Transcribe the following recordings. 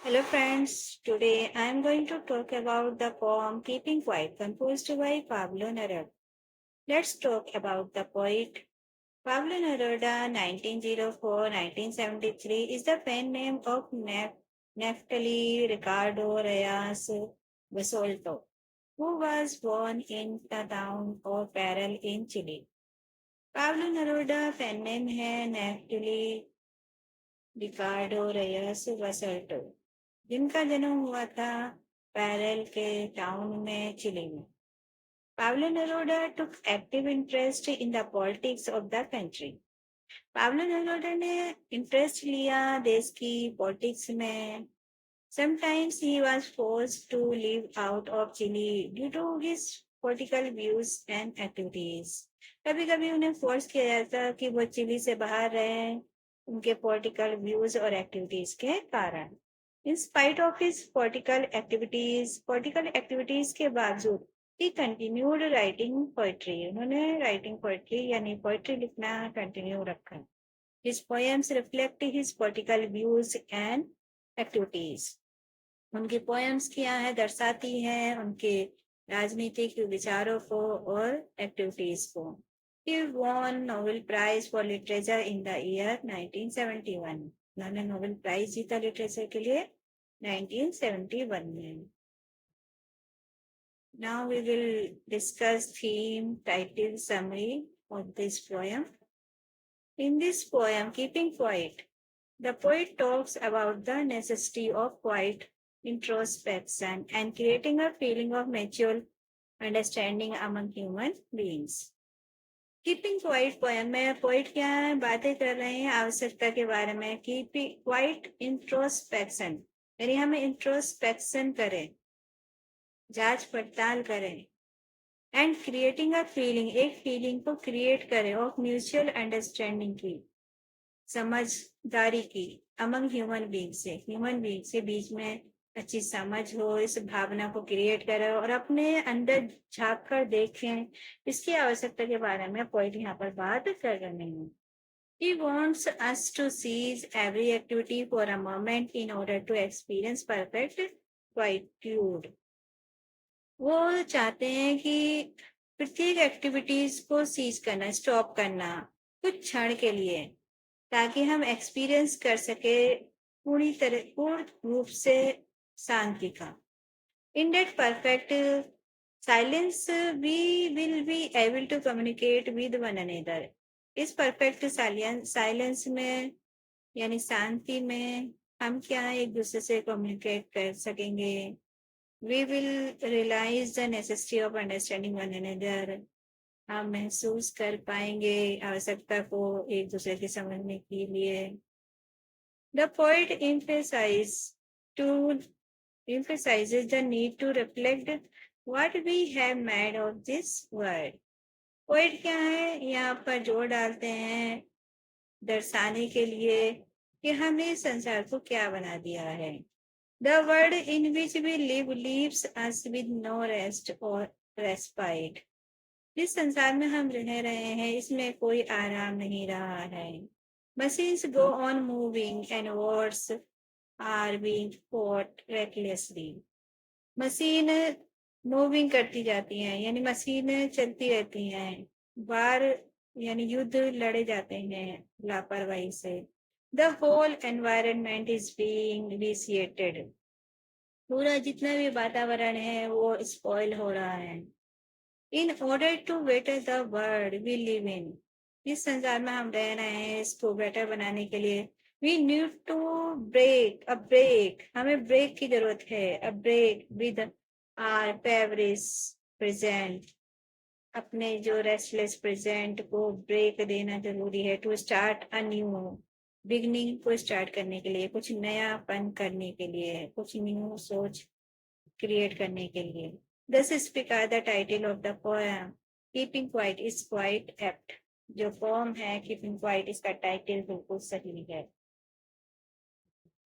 Hello friends, today I am going to talk about the poem Keeping Quiet composed by Pablo Neruda. Let's talk about the poet. Pablo Neruda 1904-1973 is the pen name of Neftali Ricardo Reyes Basolto, who was born in the town of Parral in Chile. Pablo Neruda pen name है Neftali Ricardo Reyes Basolto, जिनका जन्म हुआ था पैरेल के town में chilli में. Pablo Neruda took active interest in the politics of the country. Pablo Neruda ने interest लिया देश की पॉलिटिक्स में. Sometimes he was forced to live out of Chile due to his political views and activities. कभी कभी उन्हें force किया जाता कि वो चिली से बाहर रहें उनके पॉलिटिकल व्यूज और एक्टिविटीज के कारण. In spite of his political activities के बावजूद he continued writing poetry. उन्होंने राइटिंग पोएट्री यानी पोएट्री लिखना कंटिन्यू रखा. His poems reflect his political views and activities. उनकी पोएम्स क्या है दर्शाती हैं उनके राजनीतिक विचारों को और एक्टिविटीज को. He won Nobel Prize for Literature in the year 1971. उन्होंने नोबेल प्राइज जीता लिटरेचर के लिए 1971 में. Now we will discuss theme, title, summary of this poem. In this poem, Keeping Quiet, the poet talks about the necessity of quiet introspection and creating a feeling of mutual understanding among human beings. Keeping quiet poem में poet क्या है बातें कर रहे हैं आवश्यकता के बारे में. कीपिंग क्वाइट इंट्रोस्पेक्शन यानी हमें इंट्रोस्पेक्शन करें, जांच पड़ताल करें. एंड क्रिएटिंग अ फीलिंग, एक फीलिंग को क्रिएट करें ऑफ म्यूचुअल अंडरस्टैंडिंग की, समझदारी की. अमंग ह्यूमन बींग से बीच में अच्छी समझ हो, इस भावना को क्रिएट करें और अपने अंदर झांक कर देखें. इसकी आवश्यकता के बारे में पोइट यहाँ पर बात कर रहे हैं. He wants us to seize every activity for a moment in order to experience perfect quietude. वो चाहते हैं कि प्रत्येक एक्टिविटीज को सीज करना, स्टॉप करना कुछ क्षण के लिए, ताकि हम एक्सपीरियंस कर सके पूर्ण रूप से शांति का. In that perfect silence, we will be able to communicate with one another. इस परफेक्ट साइलेंस में यानी शांति में हम क्या एक दूसरे से कम्युनिकेट कर सकेंगे. We will realize the necessity of understanding one another. हम महसूस कर पाएंगे आवश्यकता को एक दूसरे के समझने के लिए. The poet emphasizes the need to reflect what we have made of this world. Poet क्या है यहाँ पर जोर डालते हैं दर्शाने के लिए कि हमने इस संसार को क्या बना दिया है. The world in which we live leaves us with no rest or respite. जिस संसार में हम रह रहे हैं इसमें कोई आराम नहीं रहा है. Machines go on moving and wars are being fought recklessly. Machine moving करती जाती हैं यानी मशीनें चलती रहती हैं. वार यानी युद्ध लड़े जाते हैं लापरवाही से. The whole environment is being vitiated. पूरा जितना भी वातावरण है वो स्पॉइल हो रहा है. In order to better the world we live in, इस संसार में हम रह रहे हैं इसको बेटर बनाने के लिए we need to break, हमें ब्रेक की जरूरत है. A break with our feverish present, अपने जो रेस्टलेस प्रेजेंट को ब्रेक देना जरूरी है. To start a new, beginning को स्टार्ट करने के लिए, कुछ नयापन करने के लिए, कुछ न्यू सोच क्रिएट करने के लिए. This is because the title of the poem Keeping Quiet is quite apt. जो पोम है Keeping Quiet इसका टाइटल बिल्कुल सही है.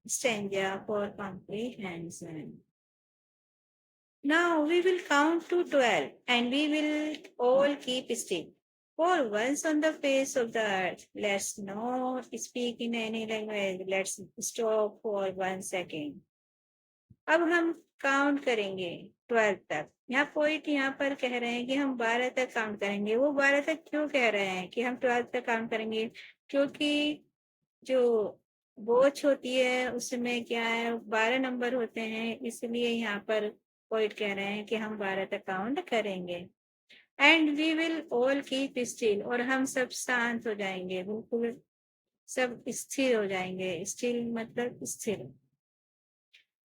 Stanza for comprehension. Now we will count to 12 and we will all keep still. For once on the face of the earth, let's not speak in any language. Let's stop for 1 second. अब हम count करेंगे 12 तक। यहाँ poet यहाँ पर कह रहे हैं कि हम 12 तक काउंट करेंगे। वो 12 तक क्यों कह रहे हैं कि हम 12 तक काउंट करेंगे? क्योंकि जो वॉच होती है उसमें क्या है, 12 नंबर होते हैं, इसलिए यहाँ पर पोइट कह रहे हैं कि हम 12 तक काउंट करेंगे। And we will all keep still, और हम सब शांत हो जाएंगे, बिल्कुल सब स्थिर हो जाएंगे। स्टिल मतलब स्थिर।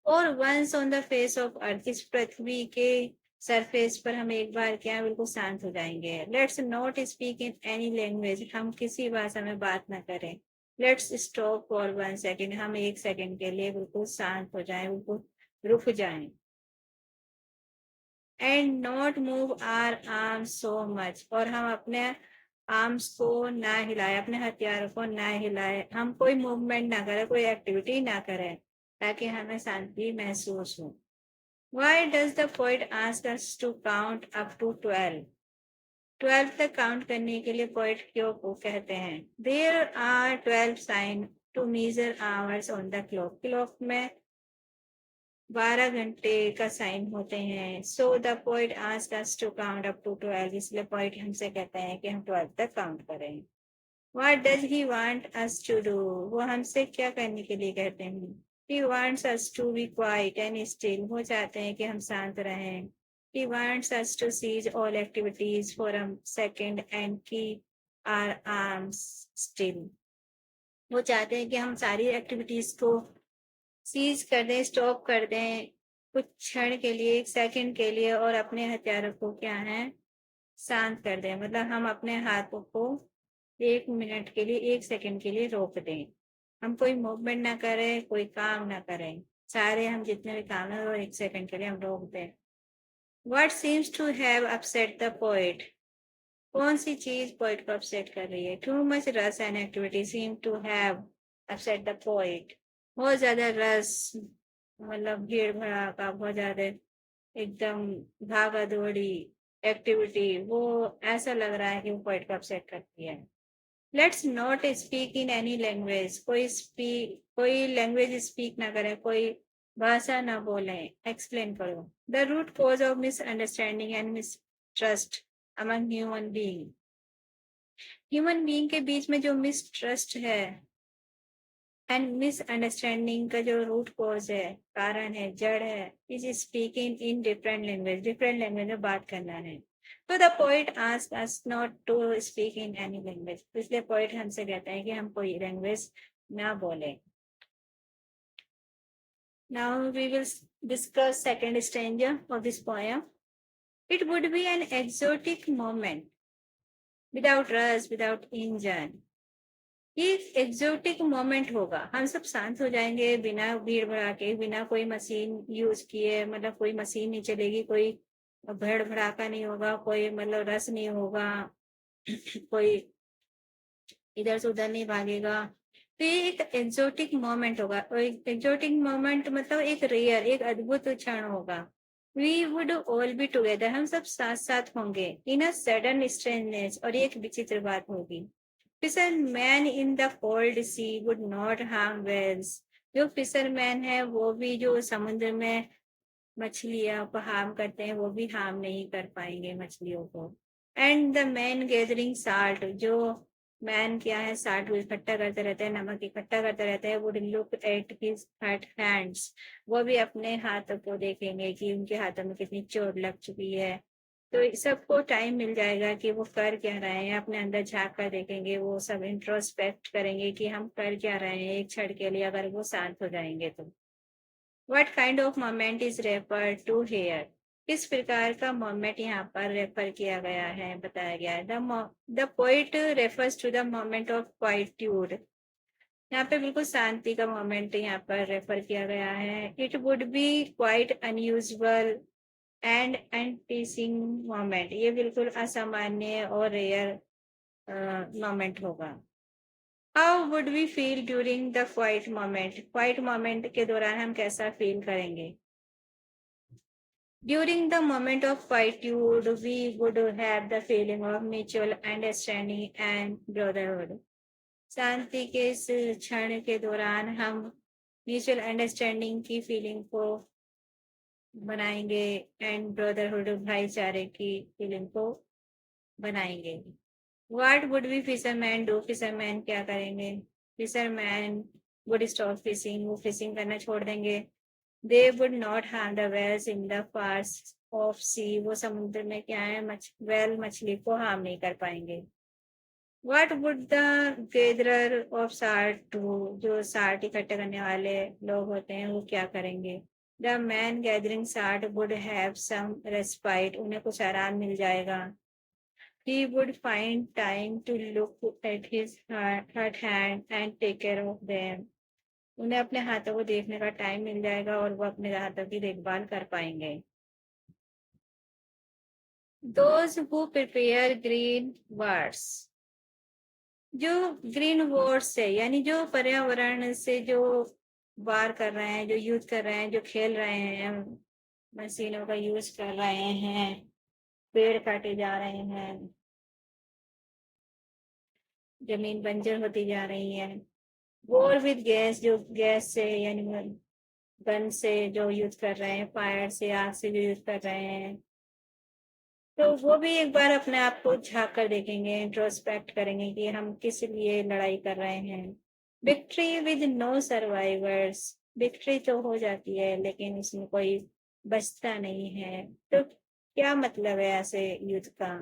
और once on the face of earth, इस पृथ्वी के सरफेस पर हम एक बार क्या बिल्कुल शांत हो जाएंगे। Let's not speak in any language, हम किसी भाषा में बात ना करें। लेट्स स्टॉप फॉर 1 सेकेंड, हम 1 सेकेंड के लिए बिल्कुल शांत हो जाएं, बिल्कुल रुक जाएं। And not move our arms so much, और हम अपने आर्म्स को ना हिलाए, अपने हथियारों को ना हिलाए, हम कोई मूवमेंट ना करें, कोई एक्टिविटी ना करें, ताकि हमें शांति महसूस हो। Why does the poet ask us to count up to 12? 12 तक काउंट करने के लिए पोइट क्यों को कहते हैं? There are 12 signs to measure hours on the clock. Clock में 12 घंटे का साइन होते हैं। So the poet asks us to count up to 12. इसलिए पोइट हमसे कहते हैं कि हम 12 तक काउंट करें। What does he want us to do? वो हमसे क्या करने के लिए कहते हैं? He wants us to be quiet and still. वो चाहते हैं कि हम शांत रहें। He wants us to cease all activities for a second and keep our arms still. वो चाहते हैं कि हम सारी एक्टिविटीज को सीज कर दें, स्टॉप कर दें कुछ क्षण के लिए, 1 सेकेंड के लिए, और अपने हथियारों को क्या है शांत कर दें। मतलब हम अपने हाथों को 1 मिनट के लिए, 1 सेकेंड के लिए रोक दें। हम कोई मूवमेंट ना करें, कोई काम ना करें, सारे हम जितने भी काम है वो 1 सेकेंड के लिए हम रोक दें। What seems to have upset the poet? कौन सी चीज पोइट को अपसेट कर रही है? Too much rush and activity seem to have upset the poet. बहुत ज्यादा रस मतलब भीड़ भड़ाका, बहुत ज्यादा एकदम भागा दौड़ी एक्टिविटी, वो ऐसा लग रहा है कि वो पोइट को अपसेट करती है। Let's not speak in any language, कोई लैंग्वेज स्पीक ना करें, कोई भाषा ना बोले। एक्सप्लेन करो। The root cause of misunderstanding and mistrust among human being के बीच में जो मिसट्रस्ट है एंड मिसअंडरस्टैंडिंग का जो रूट कॉज है, कारण है, जड़ है, is speaking in different language में बात करना है। तो the poet ask us not to speak in any language, इसलिए पोइट हमसे कहते हैं कि हम कोई लैंग्वेज ना बोले। Now we will discuss second stanza of this poem. It would be an exotic moment without rush, without engine. ये एक्सोटिक मोमेंट होगा, हम सब शांत हो जाएंगे बिना भीड़ भड़ा के, बिना कोई मशीन यूज किए, मतलब कोई मशीन नहीं चलेगी, कोई भीड़ भड़ाका नहीं होगा, कोई मतलब रस नहीं होगा, कोई इधर से उधर नहीं भागेगा। तो ये एक एक्सोटिक मोमेंट होगा। और एक्सोटिक मोमेंट मतलब एक रेयर, एक अद्भुत क्षण होगा। We would all be together, हम सब साथ साथ होंगे। इन अ सडन स्ट्रेंजनेस, और ये एक विचित्र बात होगी। Fisherman in the cold sea would not harm whales, जो फिशरमैन है वो भी जो समुद्र में मछलियां को हार्म करते हैं, वो भी हार्म नहीं कर पाएंगे मछलियों को। And the man gathering salt, जो मैन क्या है साल्ट को इकट्ठा करते रहते हैं, नमक इकट्ठा करते रहते हैं, would look at his hurt hands, वो भी अपने हाथों को देखेंगे कि उनके हाथों में कितनी चोट लग चुकी है। तो सबको टाइम मिल जाएगा कि वो कर क्या रहे हैं, अपने अंदर झांक कर देखेंगे, वो सब इंट्रोस्पेक्ट करेंगे कि हम कर क्या रहे हैं एक क्षण के लिए, अगर वो शांत हो जाएंगे तो। What kind of moment is referred to here? किस प्रकार का मोमेंट यहाँ पर रेफर किया गया है, बताया गया है। The poet refers to the moment of quietude, यहाँ पे बिल्कुल शांति का मोमेंट यहाँ पर रेफर किया गया है। It would be quite unusual and enticing moment, ये बिल्कुल असामान्य और रेयर मोमेंट होगा। How would we feel during the quiet moment, quiet moment के दौरान हम कैसा फील करेंगे? During the moment of quietude we would have the feeling of mutual understanding and brotherhood, शांति के इस क्षण के दौरान हम म्यूचुअल अंडरस्टैंडिंग की फीलिंग को बनाएंगे एंड ब्रदरहुड भाईचारे की फीलिंग को बनाएंगे। What would be fisherman do, fisherman क्या करेंगे? फिशरमैन वुड स्टॉप फिशिंग, वो फिशिंग करना छोड़ देंगे। They would not harm the whales in the parts of sea, वो समुद्र में क्या है वेल मछली को हार्म नहीं कर पाएंगे। What would the gatherer of salt do, जो सार्ट इकट्ठे करने वाले लोग होते हैं वो क्या करेंगे? The man gathering salt would have some respite, उन्हें कुछ आराम मिल जाएगा। He would find time to look at his hurt hand and take care of them. उन्हें अपने हाथों को देखने का टाइम मिल जाएगा और वो अपने हाथों की देखभाल कर पाएंगे। Those who prepare green wars, जो ग्रीन वॉर्स से यानी जो पर्यावरण से जो वार कर रहे हैं, जो युद्ध कर रहे हैं, जो खेल रहे हैं, मशीनों का यूज कर रहे हैं, पेड़ काटे जा रहे हैं, जमीन बंजर होती जा रही है। वॉर विद गैस, जो गैस से यानी गन से जो यूज कर रहे हैं, फायर से, आग से जो यूज कर रहे हैं, तो वो भी एक बार अपने आप को झांक कर देखेंगे, इंट्रोस्पेक्ट करेंगे कि हम किस लिए लड़ाई कर रहे हैं। Victory with no survivors, victory तो हो जाती है लेकिन उसमें कोई बचता नहीं है, तो क्या मतलब है ऐसे युद्ध का?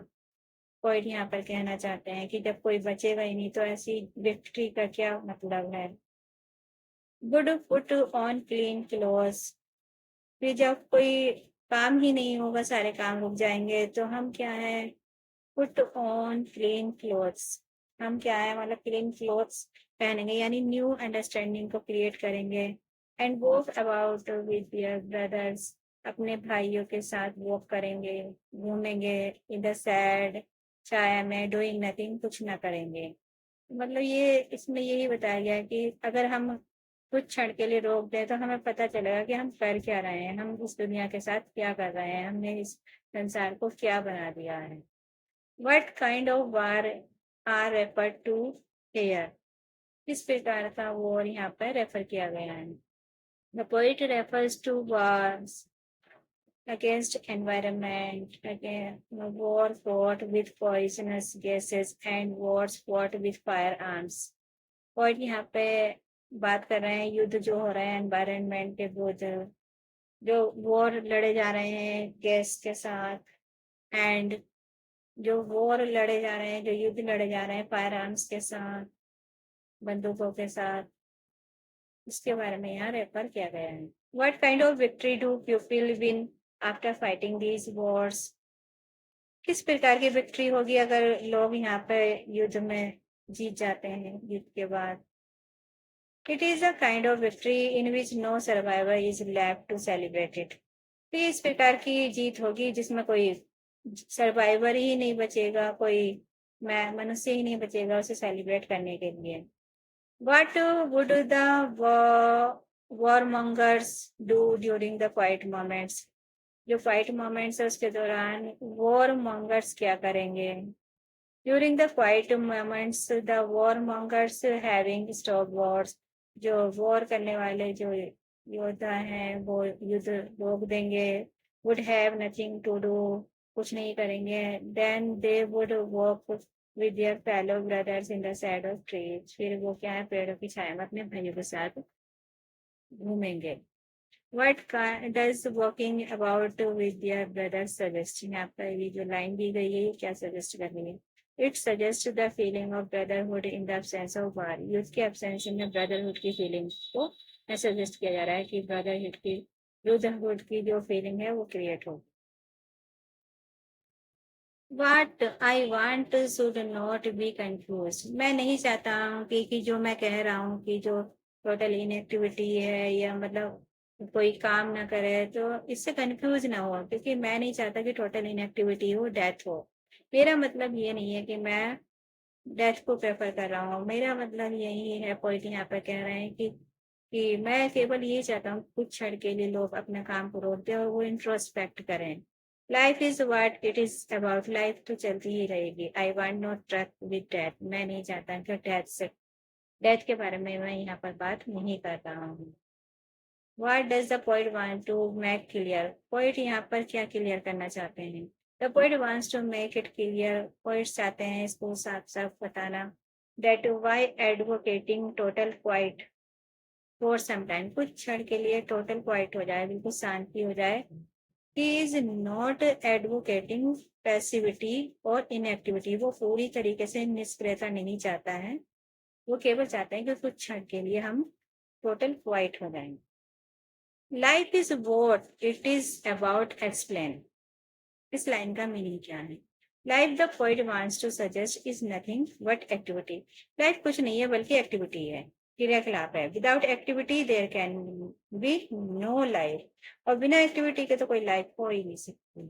पॉइंट यहाँ पर कहना चाहते हैं कि जब कोई बचेगा ही नहीं तो ऐसी विक्ट्री का क्या मतलब है? Good put on clean clothes, फिर जब कोई काम ही नहीं होगा, सारे काम रुक जाएंगे, तो हम क्या है, पुट ऑन क्लीन क्लोथ्स, हम क्या है मतलब क्लीन क्लोथ्स पहनेंगे यानी न्यू अंडरस्टैंडिंग को क्रिएट करेंगे। And walk about with your brothers, अपने भाइयों के साथ वॉक करेंगे, घूमेंगे इन द सैड, छाया में, डूइंग नथिंग, कुछ ना करेंगे। मतलब ये इसमें यही बताया गया है कि अगर हम कुछ क्षण के लिए रोक दें तो हमें पता चलेगा कि हम कर क्या रहे हैं, हम इस दुनिया के साथ क्या कर रहे हैं, हमने इस संसार को क्या बना दिया है। What kind of war are refer to here, किस प्रकार का वॉर यहाँ पर रेफर किया गया है? The poet refers to wars against environment, against war fought with poisonous gases and wars fought with firearms। और यहाँ पे बात कर रहे हैं युद्ध जो हो रहे हैं एनवायरनमेंट के विरुद्ध, जो वॉर लड़े जा रहे हैं गैस के साथ, एंड जो वॉर लड़े जा रहे हैं, जो युद्ध लड़े जा रहे हैं फायर आर्म्स के साथ, बंदूकों के साथ, इसके बारे में यहाँ रेफर किया गया है। What kind of victory do people win after fighting these Wars, किस प्रकार की विक्ट्री होगी अगर लोग यहाँ पे युद्ध में जीत जाते हैं युद्ध के बाद? It is a kind of victory in which no survivor is left to celebrate it। तो ये इस प्रकार की जीत होगी जिसमें कोई सर्वाइवर ही नहीं बचेगा, कोई मनुष्य ही नहीं बचेगा उसे सेलिब्रेट करने के लिए। What would the warmongers do during the quiet moments? जो फाइट मोमेंट्स है उसके दौरान वॉर मॉन्गर्स क्या करेंगे? During the quiet moments the warmongers having stop wars, जो वॉर करने वाले जो योद्धा हैं वो युद्ध रोक देंगे। Would have nothing to do, कुछ नहीं करेंगे। Then they would walk with their fellow brothers in the shadow of trees, फिर वो क्या है पेड़ों की छाया में अपने भाइयों के साथ घूमेंगे। What does walking about with your brother suggest? यहाँ पर ये जो लाइन दी गई है ये क्या सजेस्ट कर रही है? It suggests the feeling of brotherhood in the absence of war। युद्ध के absence में brotherhood की feeling को सजेस्ट किया जा रहा है कि brotherhood की जो feeling है वो create हो। What I want should not be confused। मैं नहीं चाहता हूँ कि जो मैं कह रहा हूँ कि जो टोटल इनएक्टिविटी है या मतलब कोई काम ना करे तो इससे कंफ्यूज ना हो, क्योंकि मैं नहीं चाहता कि टोटल इनएक्टिविटी हो, डेथ हो। मेरा मतलब ये नहीं है कि मैं डेथ को प्रेफर कर रहा हूँ, मेरा मतलब यही है, पॉइंट यहाँ पर कह रहे हैं कि मैं केवल ये चाहता हूँ कुछ क्षण के लिए लोग अपने काम को रोक दें और वो इंट्रोस्पेक्ट करें। Life is what it is about, life तो चलती ही रहेगी। I want not truck with death, मैं नहीं चाहता कि डेथ के बारे में मैं यहाँ पर बात नहीं कर रहा हूँ। What does the poet want to make clear? Poet यहाँ पर क्या क्लियर करना चाहते हैं? The poet wants to make it clear. Poets चाहते हैं इसको साफ साफ बताना. That why advocating total quiet for some time. कुछ क्षण के लिए total quiet हो जाए, बिल्कुल शांति हो जाए. He is not advocating passivity और inactivity. वो पूरी तरीके से निष्क्रियता नहीं चाहता है. वो केवल चाहते हैं कि कुछ क्षण के लिए हम टोटल क्वाइट हो जाएं. Life is what it is about explain. इस लाइन का मीनिंग क्या है? Life the poet wants to suggest is nothing but activity. Life कुछ नहीं है बल्कि एक्टिविटी है, क्रियाकलाप है. Without activity there can be no life. और बिना एक्टिविटी के तो कोई लाइफ हो ही नहीं सकती.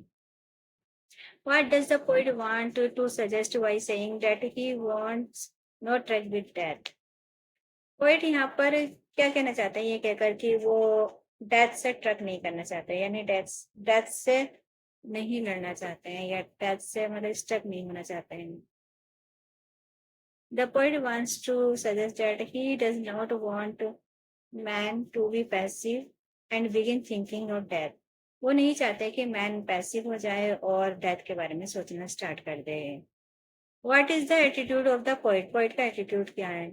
What does the poet want to suggest by saying that he wants no track with death? Poet यहाँ पर क्या कहना चाहते हैं ये कहकर कि वो डेथ से ट्रक नहीं करना चाहते, यानी डेथ से नहीं लड़ना चाहते हैं, या डेथ से मतलब स्ट्रक नहीं होना चाहते हैं. The poet wants to suggest that he does not want man to be passive and begin thinking of death. वो नहीं चाहते कि मैन पैसिव हो जाए और डेथ के बारे में सोचना स्टार्ट कर दे. What is the attitude of the poet? Poet का एटीट्यूड क्या है?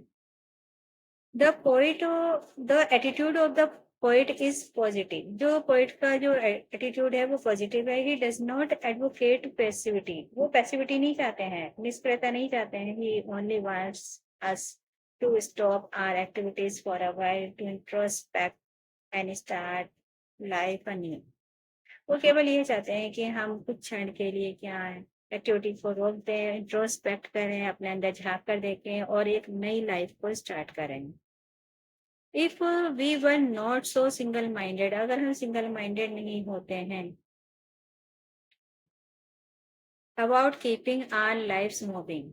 The attitude of the poet is positive. जो पोइट का जो एटीट्यूड है वो पॉजिटिव है. He does not advocate passivity. वो पैसिविटी नहीं चाहते हैं, निष्क्रियता नहीं चाहते हैं. He only wants us to stop our activities for a while to introspect and start life anew. वो केवल ये चाहते हैं कि हम कुछ क्षण के लिए क्या है एक्टिविटी को रोक दें, इंट्रोस्पेक्ट करें, अपने अंदर झांक कर देखें और एक नई लाइफ को स्टार्ट करें. If we were not so single minded, अगर हम सिंगल माइंडेड नहीं होते हैं about keeping our lives moving,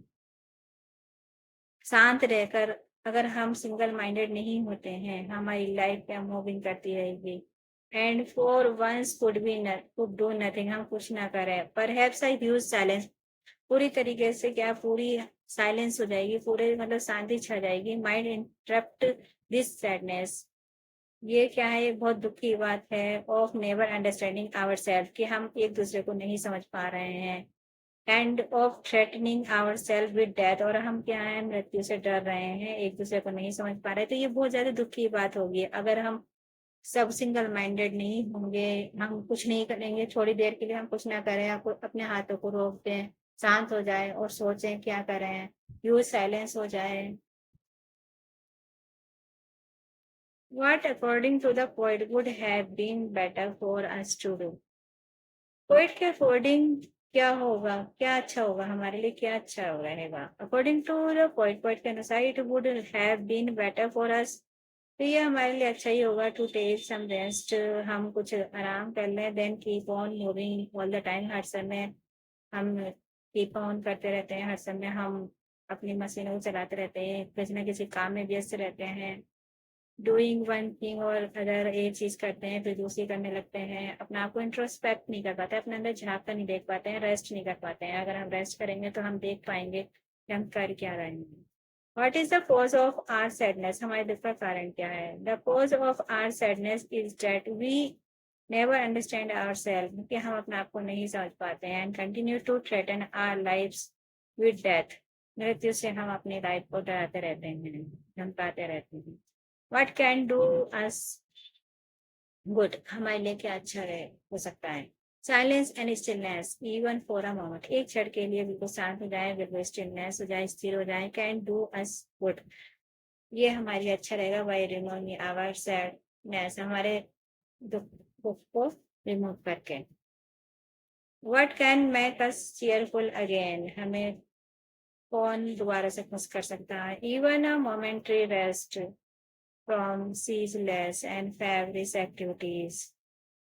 शांत रहकर अगर हम सिंगल माइंडेड नहीं होते हैं, हमारी लाइफ क्या मूविंग करती रहेगी. And for once could do nothing, हम कुछ ना करें. परहैप्स अ ह्यूज साइलेंस, पूरी तरीके से क्या पूरी साइलेंस हो जाएगी, पूरे मतलब शांति छा जाएगी. माइंड इंटरप्ट दिस सैडनेस, ये क्या है, बहुत दुख की बात है. Of never understanding our self, कि हम एक दूसरे को नहीं समझ पा रहे हैं. And of threatening our self with death, और हम क्या है मृत्यु से डर रहे हैं, एक दूसरे को नहीं समझ पा रहे. तो ये बहुत ज्यादा दुख की बात होगी अगर हम सब सिंगल माइंडेड नहीं होंगे. हम कुछ नहीं करेंगे, थोड़ी देर के लिए हम कुछ ना करें, अपने हाथों को रोक दें, शांत हो जाए और सोचें क्या करें, यूज साइलेंस हो जाए. What according to the poet would have been better for us to do? Poet के अकॉर्डिंग क्या होगा, क्या अच्छा होगा हमारे लिए, क्या अच्छा रहेगा. अकॉर्डिंग टू द पोइट के अनुसार it would have been better for us, तो ये हमारे लिए अच्छा ही होगा. टू टेक सम रेस्ट, हम कुछ आराम कर लें. Then keep on moving all the time, हर समय हम कीप ऑन करते रहते हैं, हर समय हम अपनी मशीनों को चलाते रहते हैं, किसी न किसी काम में व्यस्त रहते हैं. डूइंग वन थिंग और अगर एक चीज करते हैं फिर दूसरी करने लगते हैं, अपने आप को इंट्रोस्पेक्ट नहीं कर पाते, अपने अंदर झांक कर नहीं देख पाते हैं, रेस्ट नहीं कर पाते हैं. अगर हम रेस्ट करेंगे तो हम देख पाएंगे कि हम कर क्या रहे हैं. What is the cause of our sadness, हमारे दुख का कारण क्या है. The cause of our sadness is that we never understand our self, कि हम अपने आप को नहीं समझ पाते हैं. And continue to threaten our lives with death, मृत्यु से हम अपनी लाइफ को डराते रहते हैं, धमकाते रहते हैं. What can do us good, हमारे लिए क्या अच्छा रहे हो सकता है. Silence and stillness even for a moment, एक क्षण के लिए बिल्कुल शांत हो जाए, बिल्कुल स्टिलनेस हो जाए, स्थिर हो जाए. कैन डू अस गुड, ये हमारे लिए अच्छा रहेगा. बाय रिमूविंग आवर सैडनेस, हमारे दुख को रिमूव करके. What can make us cheerful again, हमें कौन दोबारा से खुश कर सकता है. Even a momentary rest from ceaseless and feverish activities,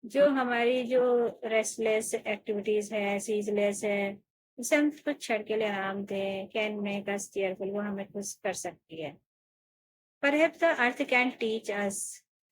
जो हमारी जो रेस्टलेस एक्टिविटीज है, सीजलेस है, उसे हम कुछ क्षण के लिए आराम दें. कैन मेक अस चीयरफुल, वो हमें खुश कर सकती है. Perhaps the earth can teach us,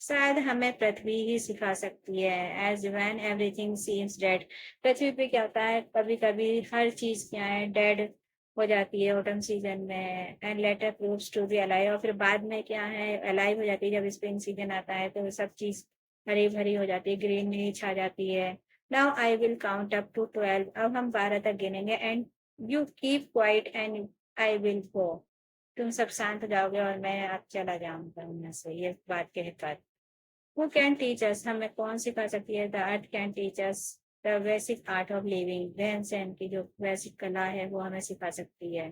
शायद हमें पृथ्वी ही सिखा सकती है. As when everything seems dead, पृथ्वी पे क्या होता है कभी कभी हर चीज क्या है डेड हो जाती है ऑटम सीजन में, and later proves to be alive, और फिर बाद में क्या है, अलाइव हो जाती है। जब स्प्रिंग सीजन आता है तो सब चीज हरी भरी हो जाती है, ग्रीनरी छा जाती है। Now I will count up to 12, अब हम 12 तक गिनेंगे, and you keep quiet and I will go, तुम सब शांत हो जाओगे और मैं अब चला जाऊंगा यहाँ से, ये बात कहकर। हु कैन टीच अस, हमें कौन सिखा सकती है, the earth can teach us the basic art of living, रहन सहन की जो बेसिक कला है वो हमें सिखा सकती है।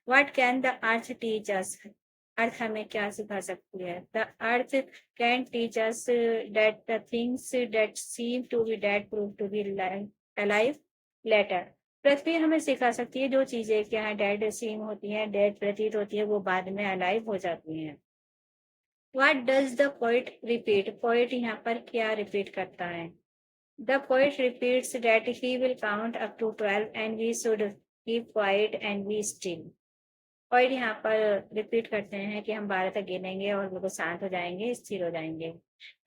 What can the earth teach us, earth हमें क्या सिखा सकती है, the earth can teach us that the things that seem to be dead prove to be alive later, पृथ्वी हमें सिखा सकती है जो चीजें क्या है डेड सीम होती हैं, डेड प्रतीत होती है, वो बाद में अलाइव हो जाती हैं। What does the poet repeat? Poet यहाँ पर क्या रिपीट करता है? The poet repeats that he will count up to 12 and we should keep quiet and be still. poet यहाँ पर रिपीट करते हैं कि हम 12 तक गिनेंगे और बिल्कुल शांत हो जाएंगे, स्थिर हो जाएंगे।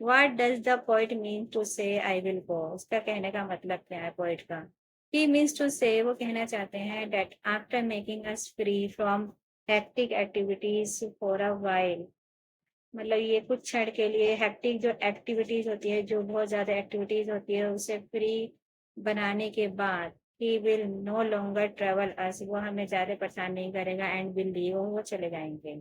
What does the poet mean to say I will go? उसका कहने का मतलब क्या है poet का? He means to say, वो कहना चाहते हैं that after making us free from hectic activities for a while, मतलब ये कुछ क्षण के लिए हेक्टिक जो एक्टिविटीज होती है, जो बहुत ज्यादा एक्टिविटीज होती है, उसे फ्री बनाने के बाद ही will no longer travel us, वो हमें ज्यादा परेशान नहीं करेगा, एंड विल लीव, वो चले जाएंगे।